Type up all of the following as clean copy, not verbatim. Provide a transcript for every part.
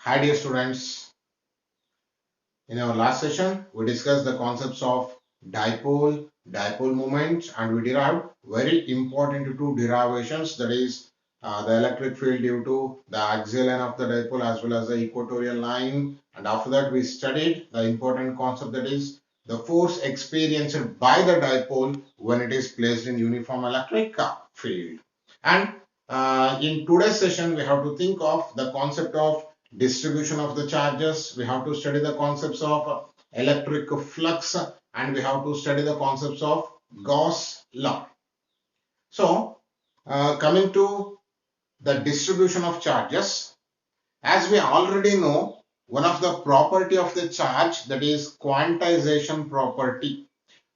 Hi dear students, in our last session we discussed the concepts of dipole moments, and we derived very important two derivations, that is the electric field due to the axial line of the dipole as well as the equatorial line. And after that we studied the important concept, that is the force experienced by the dipole when it is placed in uniform electric field. And in today's session we have to think of the concept of distribution of the charges. We have to study the concepts of electric flux, and we have to study the concepts of Gauss law. So, coming to the distribution of charges, as we already know, one of the property of the charge, that is quantization property.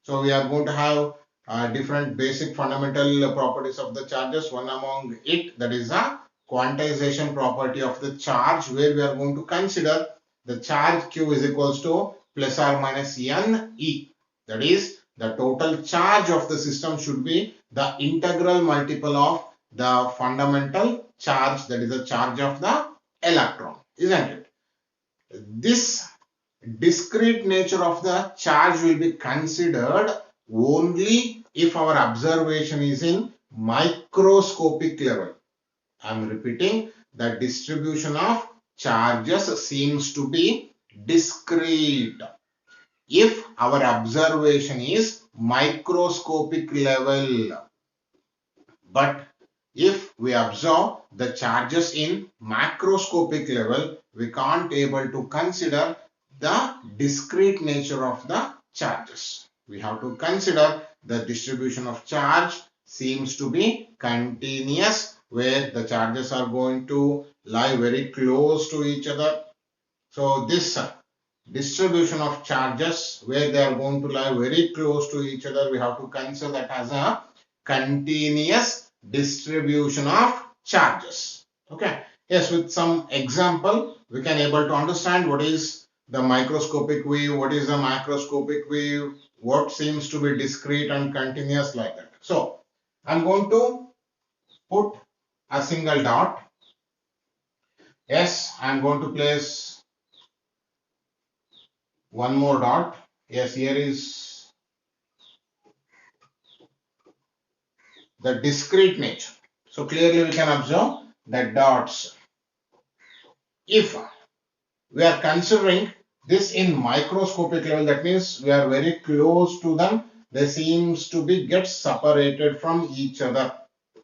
So, we are going to have different basic fundamental properties of the charges. One among it, that is a quantization property of the charge, where we are going to consider the charge q is equals to plus or minus Ne. That is, the total charge of the system should be the integral multiple of the fundamental charge, that is the charge of the electron, isn't it? This discrete nature of the charge will be considered only if our observation is in microscopic level. I am repeating, the distribution of charges seems to be discrete if our observation is microscopic level. But if we observe the charges in macroscopic level, we can't able to consider the discrete nature of the charges. We have to consider the distribution of charge seems to be continuous, where the charges are going to lie very close to each other. So this distribution of charges, where they are going to lie very close to each other, we have to consider that as a continuous distribution of charges. Okay. Yes, with some example, we can able to understand what is the microscopic view, what is the macroscopic view, what seems to be discrete and continuous, like that. So, I'm going to put a single dot. Yes, I'm going to place one more dot. Yes, here is the discrete nature. So clearly we can observe that dots. If we are considering this in microscopic level, that means we are very close to them, they seems to be get separated from each other.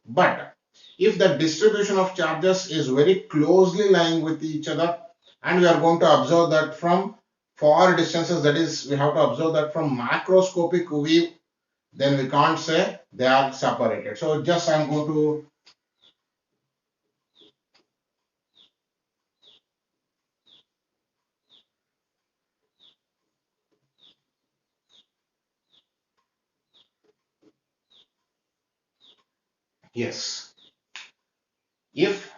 But if the distribution of charges is very closely lying with each other, and we are going to observe that from far distances, that is, we have to observe that from macroscopic view, then we can't say they are separated. So just I'm going to yes, if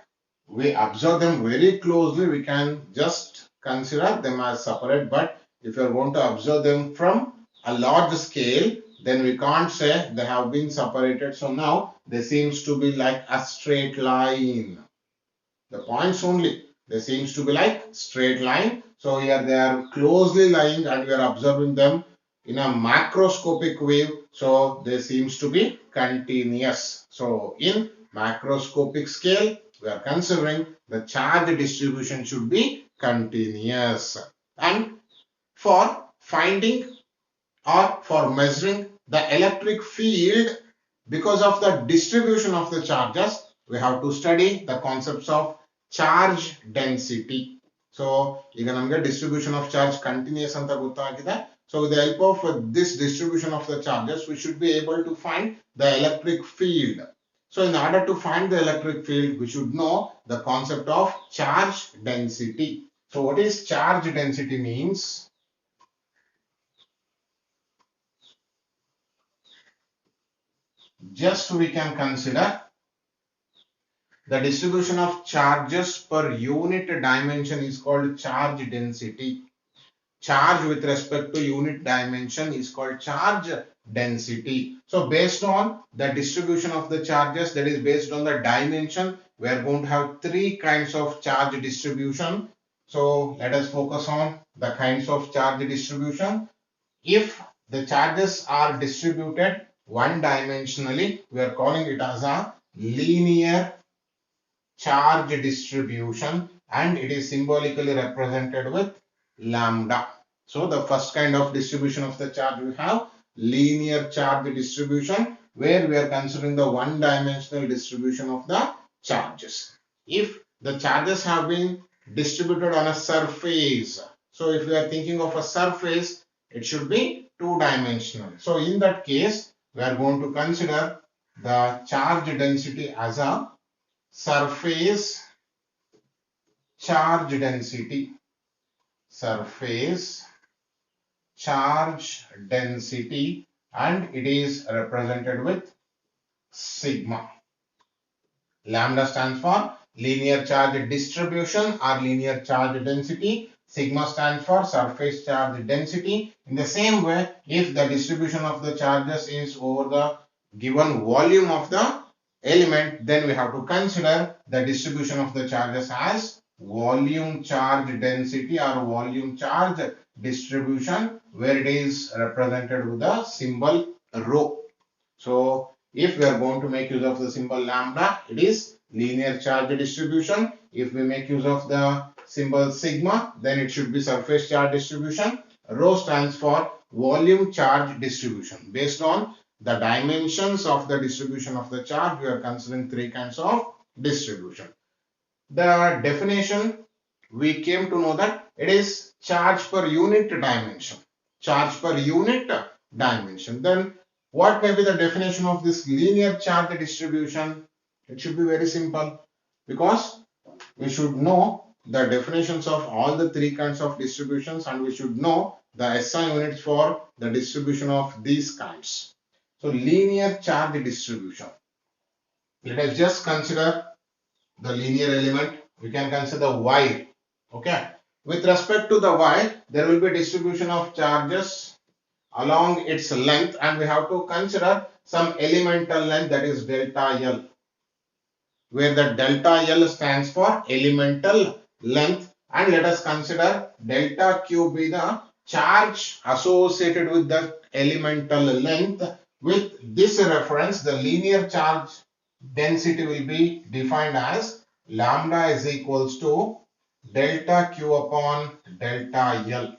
we observe them very closely, we can just consider them as separate. But if you are going to observe them from a large scale, then we can't say they have been separated. So now they seems to be like a straight line. The points only, they seems to be like straight line. So here they are closely lying, and we are observing them in a macroscopic view. So they seems to be continuous. So in macroscopic scale, we are considering the charge distribution should be continuous. And for finding or for measuring the electric field, because of the distribution of the charges, we have to study the concepts of charge density. So ಈಗ ನಮಗೆ distribution of charge continuous ಅಂತ ಗೊತ್ತಾಗಿದೆ. So with the help of this distribution of the charges, we should be able to find the electric field. So in order to find the electric field, we should know the concept of charge density. So what is charge density means? Just we can consider the distribution of charges per unit dimension is called charge density. Charge with respect to unit dimension is called charge density. So based on the distribution of the charges, that is based on the dimension, we are going to have three kinds of charge distribution. So let us focus on the kinds of charge distribution. If the charges are distributed one dimensionally, we are calling it as a linear charge distribution, and it is symbolically represented with lambda. So the first kind of distribution of the charge we have linear charge distribution, where we are considering the one dimensional distribution of the charges. If the charges have been distributed on a surface, so if we are thinking of a surface, it should be two dimensional. So in that case, we are going to consider the charge density as a surface charge density. Surface charge density, and it is represented with sigma. Lambda stands for linear charge distribution or linear charge density. Sigma stands for surface charge density. In the same way, if the distribution of the charges is over the given volume of the element, then we have to consider the distribution of the charges as volume charge density or volume charge distribution, where it is represented with the symbol rho. So if we are going to make use of the symbol lambda, it is linear charge distribution. If we make use of the symbol sigma, then it should be surface charge distribution. Rho stands for volume charge distribution. Based on the dimensions of the distribution of the charge, we are considering three kinds of distribution. The definition, we came to know that it is charge per unit dimension. Charge per unit dimension. Then what may be the definition of this linear charge distribution? It should be very simple, because we should know the definitions of all the three kinds of distributions, and we should know the SI units for the distribution of these kinds. So linear charge distribution. Let us just consider the linear element. We can consider y. Okay. With respect to the y, there will be distribution of charges along its length, and we have to consider some elemental length, that is delta L, where the delta L stands for elemental length, and let us consider delta Q be the charge associated with the elemental length. With this reference, the linear charge density will be defined as lambda is equals to delta Q upon delta L.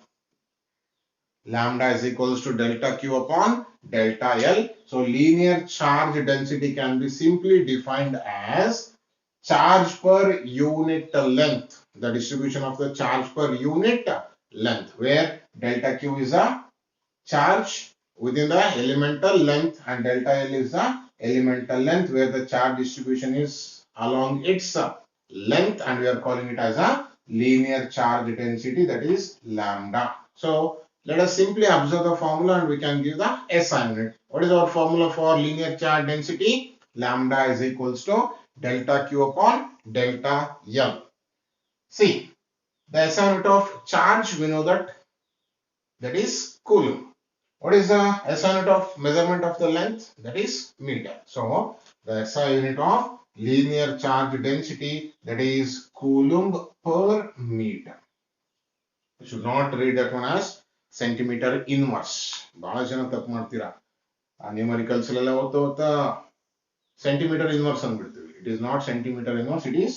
Lambda is equals to delta Q upon delta L. So linear charge density can be simply defined as charge per unit length, the distribution of the charge per unit length, where delta Q is a charge within the elemental length and delta L is the elemental length, where the charge distribution is along its length, and we are calling it as a linear charge density, that is lambda. So let us simply observe the formula and we can give the SI unit. What is our formula for linear charge density? Lambda is equals to delta Q upon delta L. See, the SI unit of charge, we know that is coulomb. What is the SI unit of measurement of the length? That is meter. So the SI unit of linear charge density, that is coulomb per meter. You should not read that one as centimeter inverse. ಬಹಳ ಜನ ತಪ್ಪು ಮಾಡ್ತೀರಾ. ಆ numericals ಎಲ್ಲ ಓದ್ತಾ centimeter inverse ಅಂದ್ಬಿಡ್ತೀವಿ. It is not centimeter inverse, it is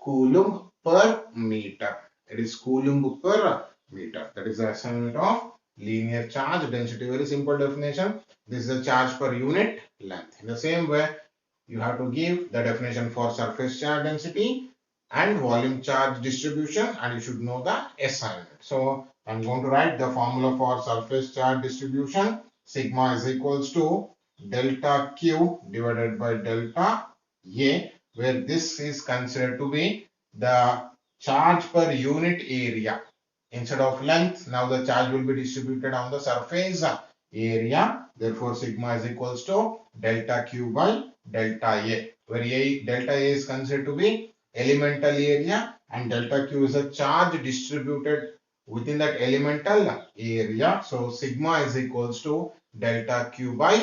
coulomb per meter. It is coulomb per meter. That is the SI unit of linear charge density. Very simple definition. This is the charge per unit length. In the same way, you have to give the definition for surface charge density and volume charge distribution, and you should know the SI unit. So I'm going to write the formula for surface charge distribution. Sigma is equals to delta Q divided by delta A, where this is considered to be the charge per unit area. Instead of length, now the charge will be distributed on the surface area. Therefore, sigma is equals to delta Q by delta A, where delta A is considered to be elemental area and delta Q is a charge distributed within that elemental area. So sigma is equals to delta Q by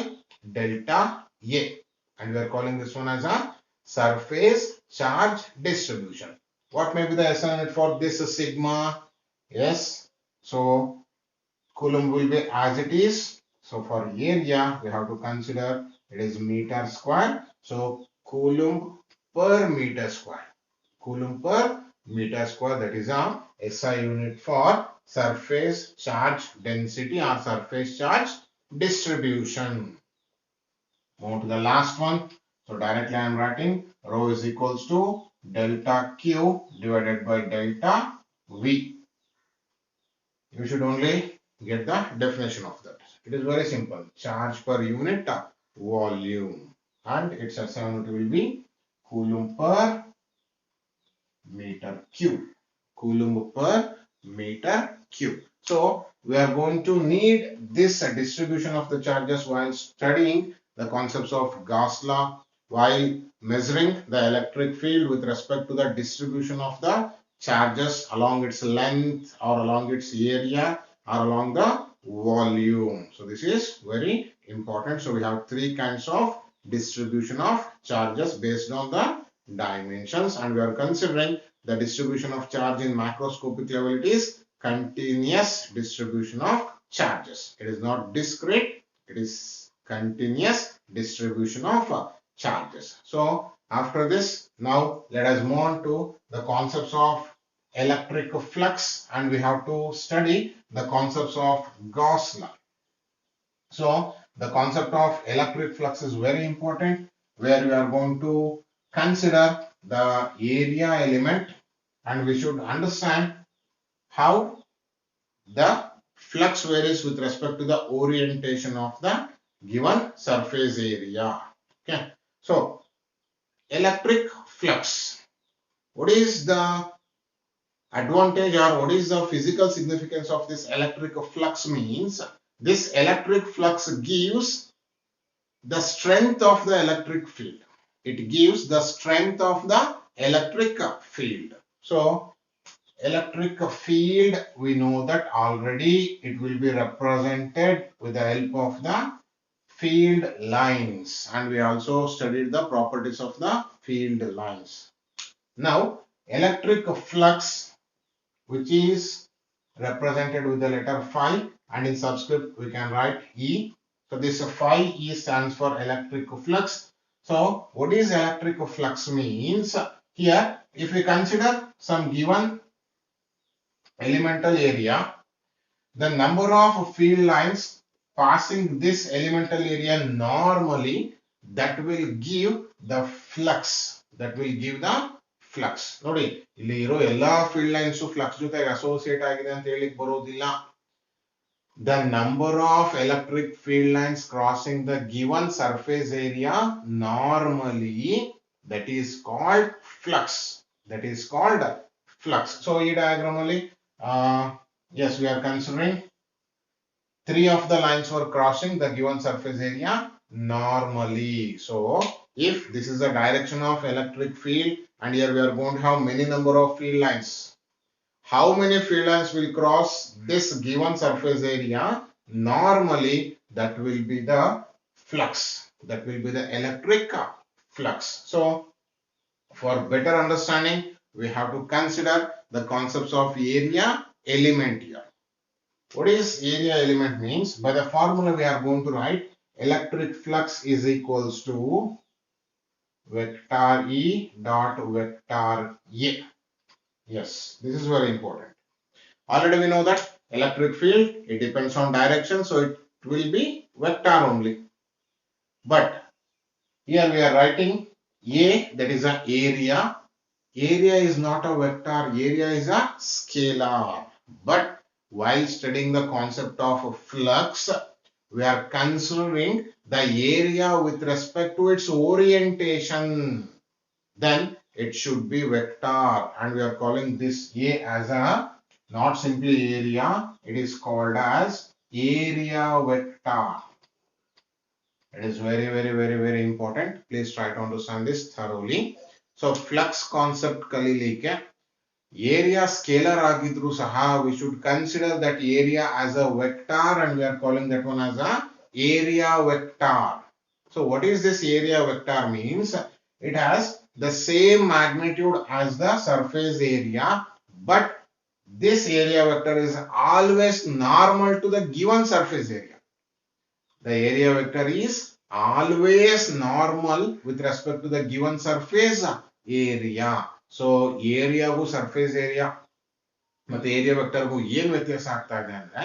delta A, and we are calling this one as a surface charge distribution. What may be the SI unit for this sigma? Yes. So Coulomb will be as it is. So for area, we have to consider it is meter square. So Coulomb per meter square. Coulomb per meter square, that is a SI unit for surface charge density or surface charge distribution. Move to the last one. So directly I am writing rho is equals to delta Q divided by delta V. You should only get the definition of that. It is very simple. Charge per unit volume, and its SI unit will be Coulomb per meter cube. Coulomb per meter cube. So we are going to need this distribution of the charges while studying the concepts of Gauss law, while measuring the electric field with respect to the distribution of the charges along its length or along its area or along the volume. So this is very important. So we have three kinds of distribution of charges based on the dimensions, and we are considering the distribution of charge in macroscopic level. It is continuous distribution of charges. It is not discrete, it is continuous distribution of charges. So after this, now let us move on to the concepts of electric flux, and we have to study the concepts of Gauss law. So the concept of electric flux is very important, where we are going to consider the area element, and we should understand how the flux varies with respect to the orientation of the given surface area. Okay. So electric flux. What is the advantage or what is the physical significance of this electric flux means? This electric flux gives the strength of the electric field. It gives the strength of the electric field. So electric field, we know that already it will be represented with the help of the field lines, and we also studied the properties of the field lines. Now electric flux, which is represented with the letter phi, and in subscript we can write E. So this phi E stands for electric flux. So what is electric flux means? Here if we consider some given elemental area, the number of field lines passing this elemental area normally, that will give the flux. That will give the flux. ನೋಡಿ ಇಲ್ಲಿ ಇರೋ ಎಲ್ಲಾ field lines flux ಜೊತೆಗೆ associate ಆಗಿದೆ ಅಂತ ಹೇಳಿಕ್ಕೆ ಬರೋದಿಲ್ಲ. The number of electric field lines crossing the given surface area normally, that is called flux. That is called flux. So ಈ diagram ಅಲ್ಲಿ yes, we are considering three of the lines were crossing the given surface area normally. So if this is the direction of electric field, and here we are going to have many number of field lines, how many field lines will cross this given surface area normally? That will be the flux. That will be the electric flux. So for better understanding, we have to consider the concepts of area element here. What is area element means? By the formula we are going to write electric flux is equals to vector E dot vector A. Yes, this is very important. Already we know that electric field, it depends on direction, so it will be vector only. But here we are writing A, that is an area. Area is not a vector, area is a scalar. But while studying the concept of flux, we are considering the area with respect to its orientation. Then it should be vector, and we are calling this A as a not simply area, it is called as area vector. It is very important. Please try to understand this thoroughly. So flux concept kalilike area scalar agidru saha, we should consider that area as a vector, and we are calling that one as a area vector. So what is this area vector means? It has the same magnitude as the surface area, but this area vector is always normal to the given surface area. The area vector is always normal with respect to the given surface area. So area ಗೂ surface area ಮತ್ತೆ area vector ಗೂ ಏನು ವ್ಯತ್ಯಾಸ ಆಗ್ತಾ ಇದೆ ಅಂದ್ರೆ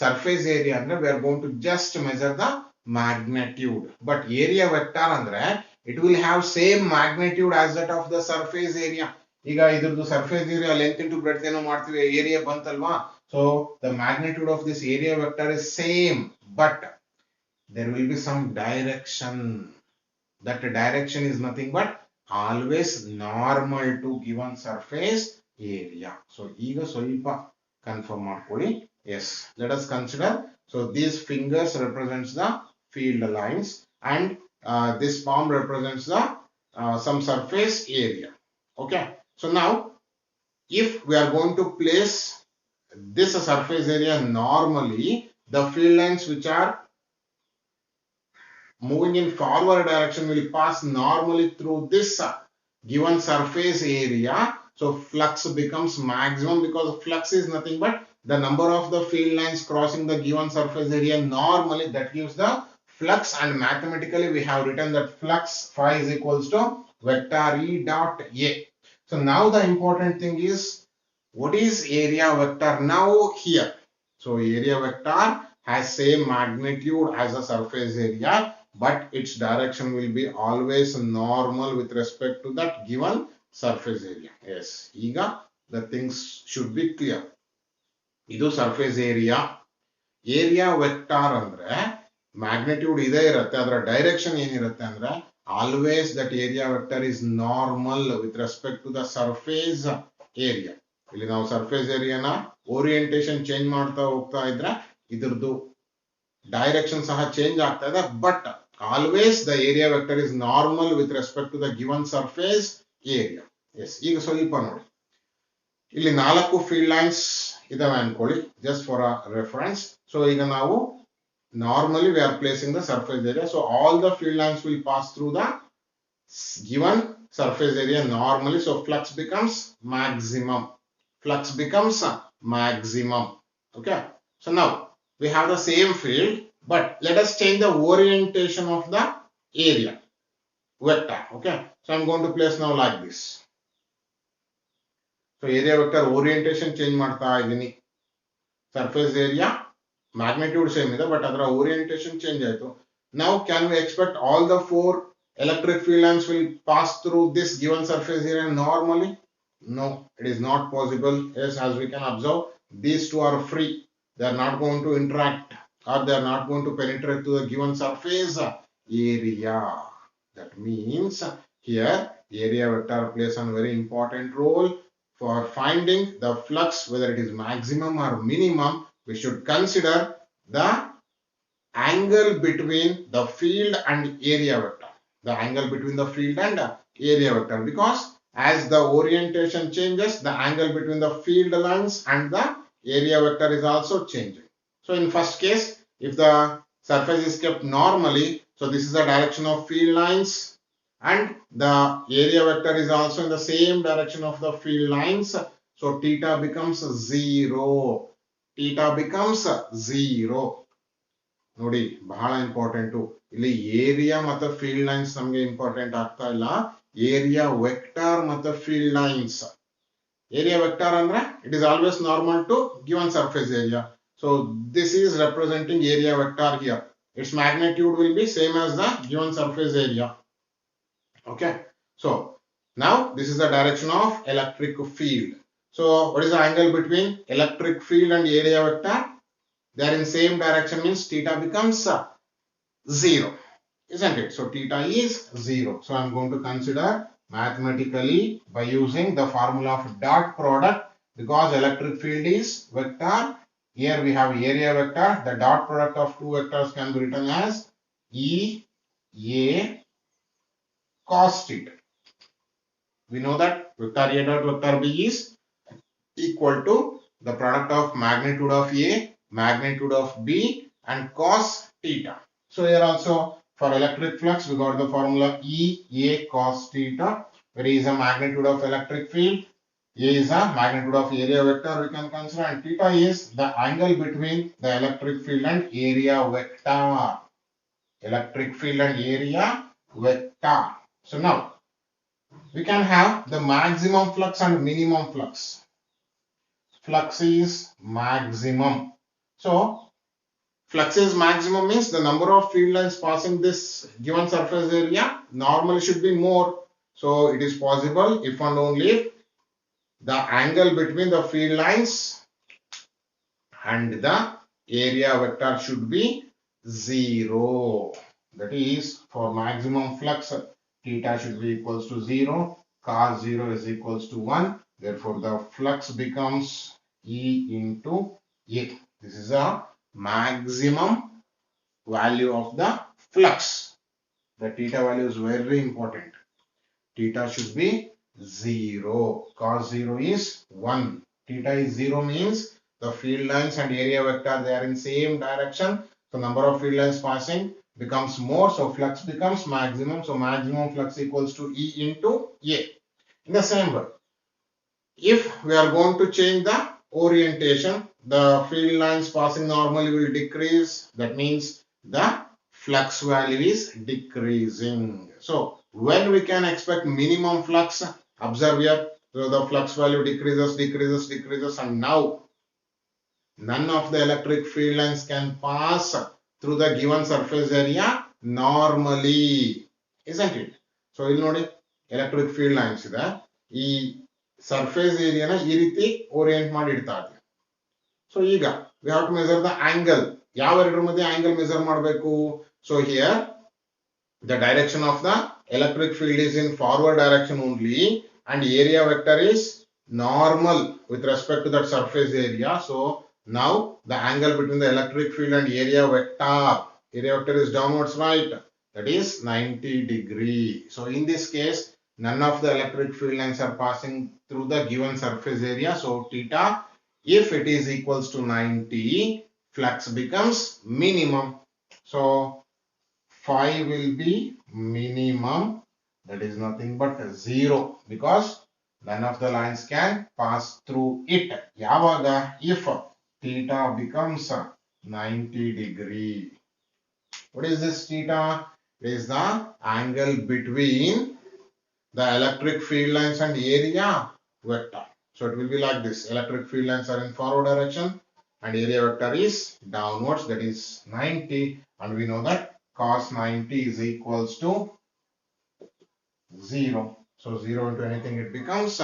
surface area ಅಂದ್ರೆ we are going to just measure the magnitude, but area vector ಅಂದ್ರೆ it will have same magnitude as that of the surface area. ಈಗ ಇದ್ರದ್ದು surface area length into breadth ಏನೋ ಮಾಡ್ತೀವಿ, ಏರಿಯಾ ಬಂತಲ್ವಾ. So the magnitude of this area vector is same, but there will be some direction. That direction is nothing but always normal to given surface area. So ಈಗ ಸ್ವಲ್ಪ confirm ಮಾಡ್ಕೊಳ್ಳಿ. Yes, let us consider. So these fingers represents the field lines, and this palm represents the some surface area. Okay, so now if we are going to place this surface area normally, the field lines which are moving in forward direction will pass normally through this given surface area. So flux becomes maximum, because flux is nothing but the number of the field lines crossing the given surface area normally, that gives the flux, and mathematically we have written that flux phi is equals to vector E dot A. So now the important thing is, what is area vector now here? So area vector has same magnitude as the surface area, but its direction will be always normal with respect to that given surface area. Yes, ಈಗ the things should be clear. ಇದು surface area. Area vector ಅಂದ್ರೆ magnitude ಇದೇ ಇರುತ್ತೆ, ಅದರ direction ಏನಿರುತ್ತೆ ಅಂದ್ರೆ always that area vector is normal with respect to the surface area. ಇಲ್ಲಿ ನಾವು ಸರ್ಫೇಸ್ ಏರಿಯಾನ ಓರಿಯೆಂಟೇಶನ್ ಚೇಂಜ್ ಮಾಡ್ತಾ ಹೋಗ್ತಾ ಇದ್ರೆ ಇದ್ರದ್ದು ಡೈರೆಕ್ಷನ್ ಸಹ ಚೇಂಜ್ ಆಗ್ತಾ ಇದೆ, but always the area vector is normal with respect to the given surface area. Yes, ಈಗ ಸ್ವಲ್ಪ ನೋಡಿ, ಇಲ್ಲಿ 4 field lines ಇದಾವೆ ಅನ್ಕೊಳ್ಳಿ, just for a reference. So ಈಗ ನಾವು normally we are placing the surface area, so all the field lines will pass through the given surface area normally, so flux becomes maximum. Flux becomes maximum. Okay, so now we have the same field, but let us change the orientation of the area vector. Okay, so I'm going to place now like this. So area vector orientation change ಮಾಡ್ತಾ ಇದ್ದೀನಿ. Surface area magnitude same ಇದೆ, but ಅದರ orientation change ಆಯಿತು. Now can we expect all the 4 electric field lines will pass through this given surface area normally? No, it is not possible. Yes, as we can observe, these two are free. They are not going to interact, or they are not going to penetrate to the given surface area. That means here area vector plays a very important role for finding the flux, whether it is maximum or minimum. We should consider the angle between the field and area vector. The angle between the field and area vector, because as the orientation changes, the angle between the field lines and the area vector is also changing. So in first case, if the surface is kept normally, so this is the direction of field lines, and the area vector is also in the same direction of the field lines, so theta becomes 0. Theta becomes 0. ನೋಡಿ, ಬಹಳ important. ಇಲ್ಲಿ area ಮತ್ತು field lines ನಮಗೆ important ಆಗ್ತಾ ಇಲ್ಲ, area vector ಮತ್ತು field lines. Area vector ಅಂದ್ರೆ it is always normal to given surface area. So this is representing area vector here. Its magnitude will be same as the given surface area. Okay, so now this is the direction of electric field. So what is the angle between electric field and area vector? They are in same direction, means theta becomes 0, isn't it? So theta is 0. So I'm going to consider mathematically by using the formula of dot product, because electric field is vector. Here we have area vector. The dot product of two vectors can be written as E A cos theta. We know that vector A dot vector B is equal to the product of magnitude of A, magnitude of B, and cos theta. So here also for electric flux we got the formula E A cos theta. where E is a magnitude of electric field, A is a magnitude of area vector we can consider, and theta is the angle between the electric field and area vector. Electric field and area vector. So now we can have the maximum flux and minimum flux. Flux is maximum. So flux is maximum means the number of field lines passing this given surface area normally should be more. So it is possible if and only if the angle between the field lines and the area vector should be 0. That is, for maximum flux, theta should be equals to 0, cos 0 is equals to 1. Therefore, the flux becomes E into A. This is a maximum value of the flux. The theta value is very important. Theta should be 0. Cos 0 is 1. Theta is 0 means the field lines and area vector, they are in same direction. So number of field lines passing becomes more. So flux becomes maximum. So maximum flux equals to E into A. In the same way, if we are going to change the orientation, the field lines passing normally will decrease. That means the flux value is decreasing. So when we can expect minimum flux, observe here, so the flux value decreases, and now none of the electric field lines can pass through the given surface area normally, isn't it? So ಇಲ್ಲಿ ನೋಡಿ electric field lines ಇದೆ, ಈ surface ಏರಿಯಾನ ಈ ರೀತಿ orient ಮಾಡಿ ಇಡ್ತಾ ಇದ್ವಿ. So ಈಗ we have to measure the angle. ಯಾವ ಎರಡರ ಮಧ್ಯೆ angle measure ಮಾಡಬೇಕು? So here the direction of the electric field is in forward direction only, and area vector is normal with respect to that surface area. So now the angle between the electric field and area vector is downwards, right? That is 90 degree. So in this case, none of the electric field lines are passing through the given surface area. So theta, if it is equals to 90, flux becomes minimum. So phi will be minimum. That is nothing but 0 because none of the lines can pass through it. Yavaga, if theta becomes 90 degree. What is this theta? It is the angle between the electric field lines and area vector. So it will be like this. Electric field lines are in forward direction and area vector is downwards, that is 90, and we know that cos 90 is equals to 0. So 0 into anything, it becomes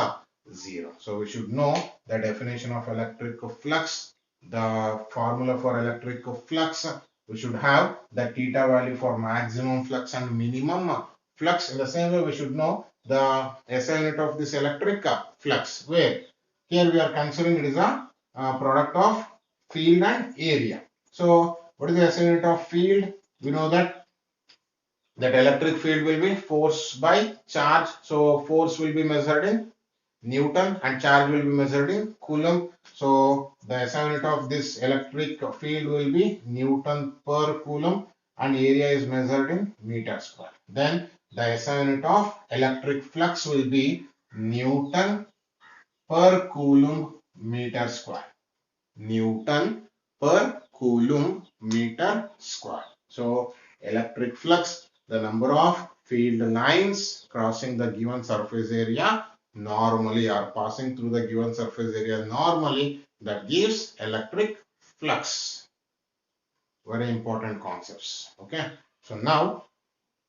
0. So we should know the definition of electric flux, the formula for electric flux. We should have the theta value for maximum flux and minimum flux. In the same way, we should know the SI unit of this electric flux, where here we are considering it is a product of field and area. So what is the SI unit of field? We know that electric field will be force by charge. So force will be measured in Newton and charge will be measured in Coulomb. So the SI unit of this electric field will be Newton per Coulomb and area is measured in meter square. Then the SI unit of electric flux will be Newton per Coulomb meter square. Newton per Coulomb meter square. So electric flux, the number of field lines crossing the given surface area normally, are passing through the given surface area normally, that gives electric flux. Very important concepts. Okay. So now,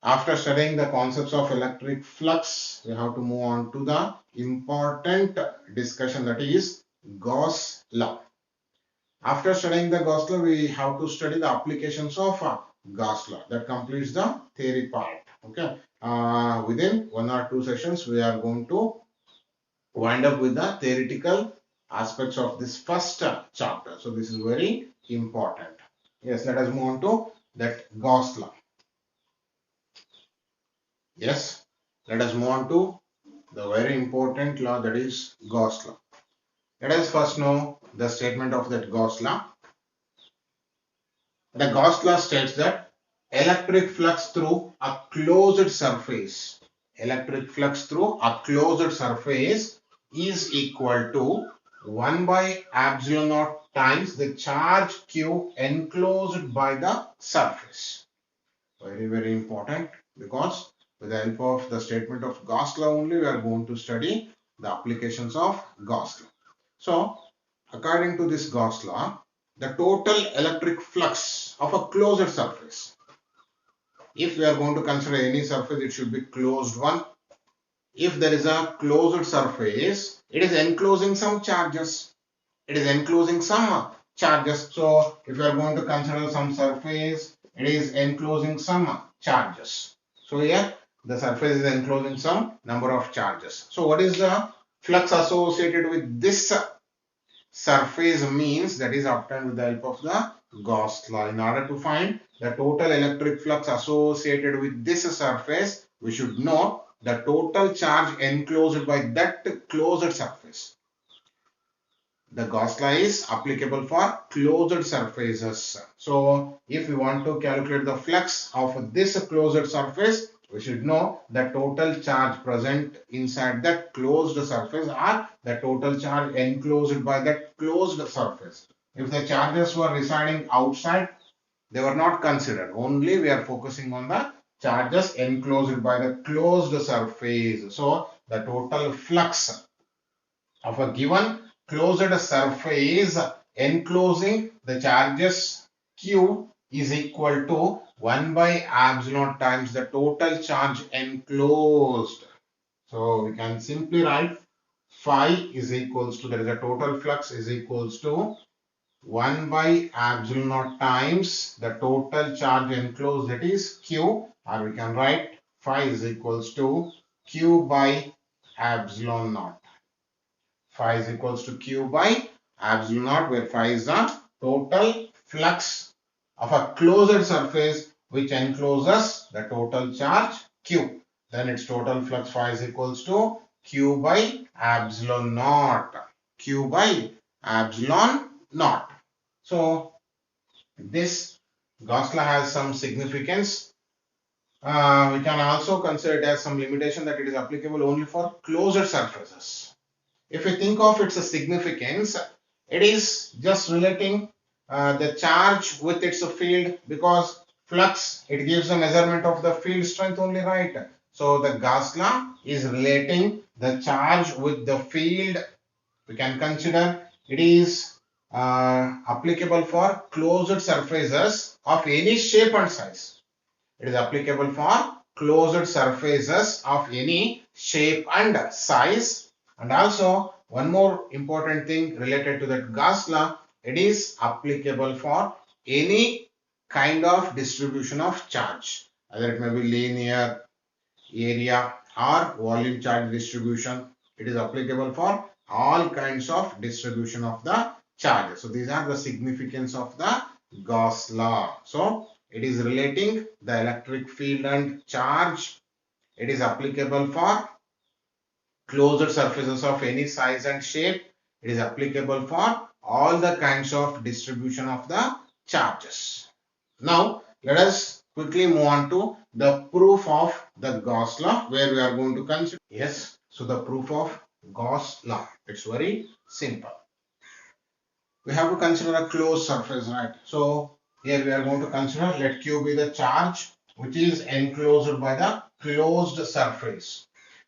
after studying the concepts of electric flux, we have to move on to the important discussion, that is Gauss law. After studying the Gauss law, we have to study the applications of Gauss law. That completes the theory part. Okay. Within 1 or 2 sessions, we are going to wind up with the theoretical aspects of this first chapter. So this is very important. Yes, let us move on to that Gauss law. Yes, let us move on to the very important law, that is Gauss law. Let us first know the statement of that Gauss law. The Gauss law states that electric flux through a closed surface, electric flux through a closed surface is equal to 1 by epsilon naught times the charge q enclosed by the surface. Very, very important, because with the help of the statement of Gauss law only we are going to study the applications of Gauss law. So, according to this Gauss law, the total electric flux of a closed surface, if we are going to consider any surface, it should be closed one. If there is a closed surface, it is enclosing some charges. It is enclosing some charges. So, if you are going to consider some surface, it is enclosing some charges. So, here the surface is enclosing some number of charges. So, what is the flux associated with this surface means? That is obtained with the help of the Gauss law. In order to find the total electric flux associated with this surface, we should know the total charge enclosed by that closed surface. The Gauss law is applicable for closed surfaces. So, if we want to calculate the flux of this closed surface, we should know the total charge present inside that closed surface or the total charge enclosed by that closed surface. If the charges were residing outside, they were not considered. Only we are focusing on the charges enclosed by the closed surface. So, the total flux of a given closed surface enclosing the charges q is equal to 1 by epsilon times the total charge enclosed. So we can simply write phi is equals to, there is a total flux is equals to 1 by epsilon naught times the total charge enclosed, that is q, or we can write phi is equals to q by epsilon naught. Phi is equals to q by epsilon naught, where phi is the total flux of a closed surface which encloses the total charge q. Then its total flux phi is equals to q by epsilon naught. Q by epsilon naught. So this Gauss law has some significance. We can also consider it as some limitation that it is applicable only for closed surfaces. If we think of its significance, it is just relating the charge with its field, because flux, it gives a measurement of the field strength only, right? So the Gauss law is relating the charge with the field. We can consider it is applicable for closed surfaces of any shape and size. It is applicable for closed surfaces of any shape and size. And also one more important thing related to that Gauss law, it is applicable for any kind of distribution of charge, either it may be linear, area or volume charge distribution. It is applicable for all kinds of distribution of the charges. So these are the significance of the Gauss law. So it is relating the electric field and charge. It is applicable for closed surfaces of any size and shape. It is applicable for all the kinds of distribution of the charges. Now, let us quickly move on to the proof of the Gauss law, where we are going to consider. Yes, so the proof of Gauss law, it's very simple. We have to consider a closed surface, right? So here we are going to consider, let Q be the charge which is enclosed by the closed surface.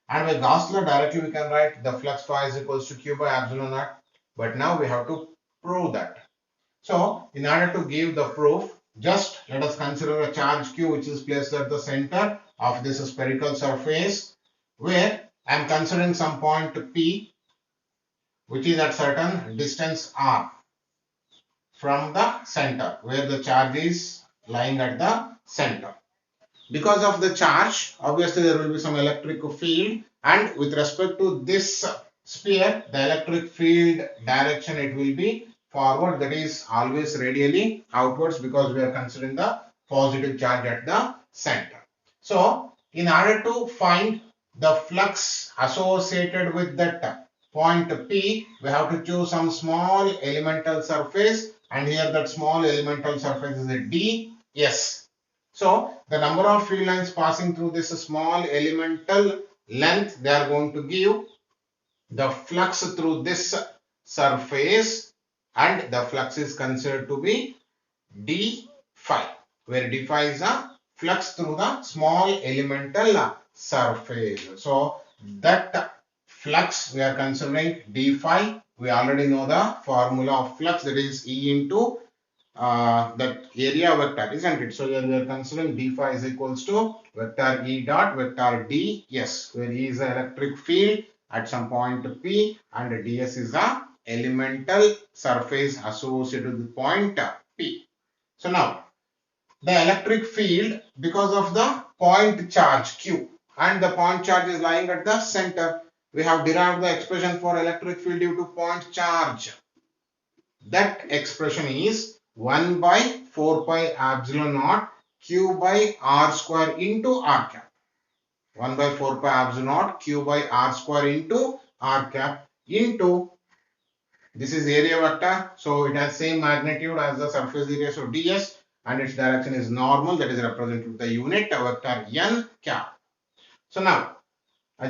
And with Gauss law directly we can write the flux phi is equals to Q by epsilon naught. But now we have to prove that. So in order to give the proof, just let us consider a charge Q which is placed at the center of this spherical surface, where I am considering some point P which is at certain distance r from the center, where the charge is lying at the center. Because of the charge, obviously there will be some electric field, and with respect to this sphere, the electric field direction, it will be forward, that is always radially outwards, because we are considering the positive charge at the center. So in order to find the flux associated with that point P, we have to choose some small elemental surface, and here that small elemental surface is a ds. So the number of field lines passing through this small elemental length, they are going to give the flux through this surface, and the flux is considered to be d phi, where d phi is a flux through the small elemental surface. So that flux we are considering d phi. We already know the formula of flux, that is E into that area vector, isn't it? So here we are considering d phi is equals to vector E dot vector ds, where E is the electric field at some point P and ds is the elemental surface associated with point P. So now the electric field, because of the point charge Q, and the point charge is lying at the center, we have derived the expression for electric field due to point charge. That expression is 1 by 4 pi epsilon naught q by r square into r cap. 1 by 4 pi epsilon naught q by r square into r cap into, this is area vector, so it has same magnitude as the surface area, so ds, and its direction is normal, that is represented with the unit vector n cap. So now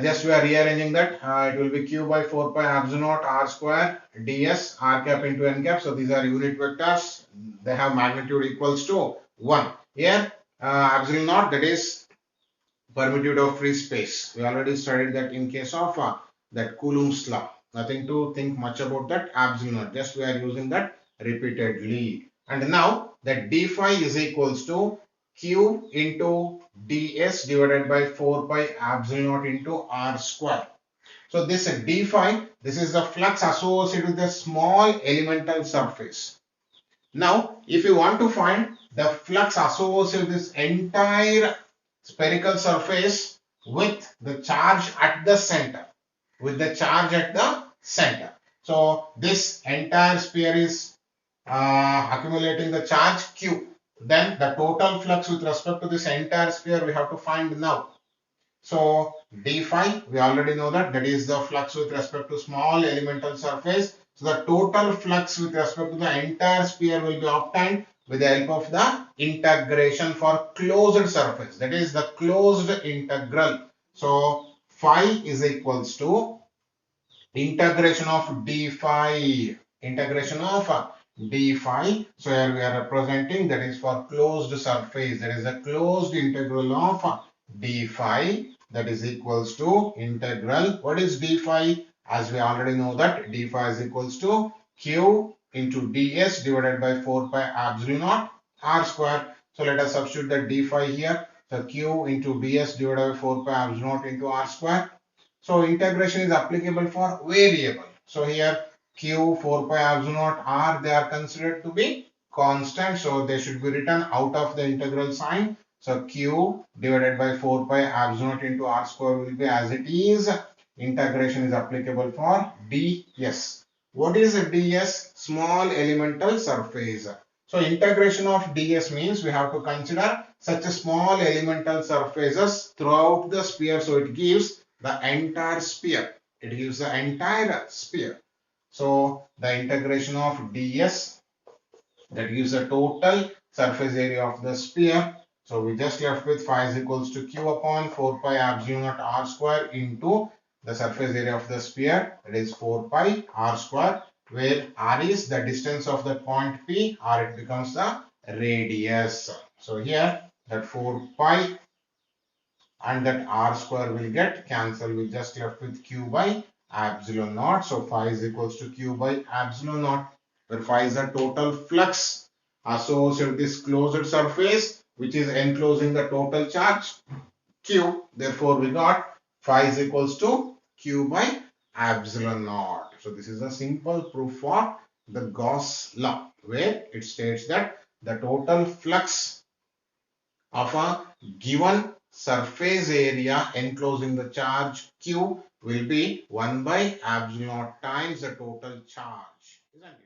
just we are rearranging that. It will be q by 4 pi epsilon naught r square ds r cap into n cap. So these are unit vectors. They have magnitude equals to 1. Here epsilon naught, that is permittivity of free space. We already studied that in case of that Coulomb's law. Nothing to think much about that epsilon naught. Just we are using that repeatedly. And now that d phi is equals to q into ds divided by 4 pi epsilon naught into r square. So this d phi, this is the flux associated with the small elemental surface. Now, if you want to find the flux associated with this entire spherical surface with the charge at the center, So this entire sphere is accumulating the charge Q. Then the total flux with respect to this entire sphere we have to find now. So d phi, we already know that is the flux with respect to small elemental surface. So the total flux with respect to the entire sphere will be obtained with the help of the integration for closed surface. That is the closed integral. So phi is equals to integration of d phi. So here we are representing, that is for closed surface. That is a closed integral of d phi, that is equals to integral. What is d phi? As we already know that d phi is equals to q into ds divided by 4 pi epsilon naught r square. So let us substitute the d phi here. So q into ds divided by 4 pi epsilon naught into r square. So integration is applicable for variable. So here q, 4 pi epsilon naught r, they are considered to be constant. So they should be written out of the integral sign. So q divided by 4 pi epsilon naught into r square will be as it is. Integration is applicable for ds. What is a ds? Small elemental surface. So integration of ds means we have to consider such a small elemental surfaces throughout the sphere. So it gives the entire sphere. So the integration of ds, that gives the total surface area of the sphere. So we just left with phi is equals to q upon 4 pi epsilon naught r square into the surface area of the sphere, that is 4 pi r square, where r is the distance of the point P, or it becomes the radius. So here that 4 pi and that r square will get cancelled. We just left with q by epsilon naught. So phi is equals to q by epsilon naught, where phi is the total flux associated with this closed surface, which is enclosing the total charge q. Therefore, we got phi is equals to q by epsilon naught. So this is a simple proof for the Gauss law, where it states that the total flux of a given surface area enclosing the charge q will be 1 by epsilon naught times the total charge, isn't it?